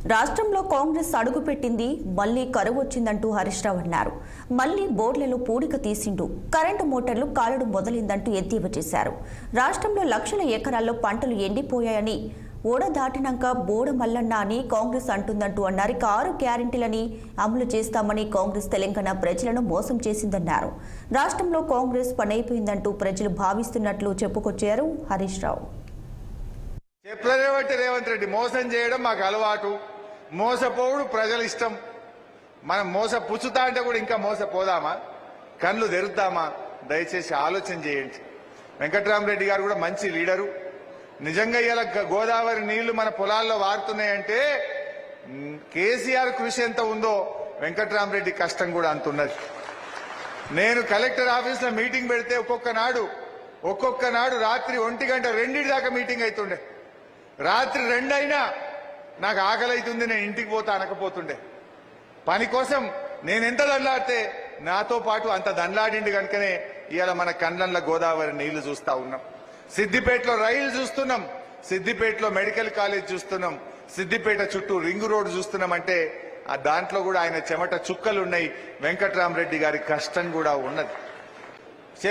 రాష్ట్రంలో కాంగ్రెస్ అడుగుపెట్టింది మళ్లీ కరువు వచ్చిందంటూ హరీష్ రావు అన్నారు. మళ్లీ బోర్డులలో పూడిక తీసిండు, కరెంటు మోటార్లు కాలడు మొదలైందంటూ ఎద్దేవా చేశారు. రాష్ట్రంలో లక్షల ఎకరాల్లో పంటలు ఎండిపోయాయని, ఓడ దాటినాక బోడ మల్లన్న అని కాంగ్రెస్ అంటుందంటూ అన్నారు. 6 గ్యారెంటీలని అమలు చేస్తామని కాంగ్రెస్ తెలంగాణ ప్రజలను మోసం చేసిందన్నారు. రాష్ట్రంలో కాంగ్రెస్ పనైపోయిందంటూ ప్రజలు భావిస్తున్నట్లు చెప్పుకొచ్చారు హరీష్ రావు. చెప్పలేబట్టి రేవంత్ రెడ్డి మోసం చేయడం మాకు అలవాటు, మోసపోవుడు ప్రజల ఇష్టం. మనం మోసపుచ్చుతా అంటే కూడా ఇంకా మోసపోదామా? కళ్ళు తెరుద్దామా? దయచేసి ఆలోచన చేయండి. వెంకట్రామరెడ్డి గారు కూడా మంచి లీడరు. నిజంగా ఇలా గోదావరి నీళ్లు మన పొలాల్లో వారుతున్నాయంటే కేసీఆర్ కృషి ఎంత ఉందో వెంకట్రామరెడ్డి కష్టం కూడా అంతున్నది. నేను కలెక్టర్ ఆఫీస్లో మీటింగ్ పెడితే ఒక్కొక్క నాడు రాత్రి 1 గంట 2 దాకా మీటింగ్ అవుతుండే. రాత్రి 2 అయినా నాకు ఆకలి అవుతుంది, నేను ఇంటికి పోతా అనకపోతుండే. పని కోసం నేను ఎంత దండలాడితే నాతో పాటు అంత దండలాడిండి కనుకనే ఇవాళ మన కళ్ళల్లో గోదావరి నీళ్లు చూస్తా ఉన్నాం. సిద్దిపేటలో రైలు చూస్తున్నాం, సిద్దిపేటలో మెడికల్ కాలేజ్ చూస్తున్నాం, సిద్దిపేట చుట్టూ రింగ్ రోడ్ చూస్తున్నాం. అంటే ఆ దాంట్లో కూడా ఆయన చెమట చుక్కలు ఉన్నాయి, వెంకట్రామరెడ్డి గారి కష్టం కూడా ఉన్నది.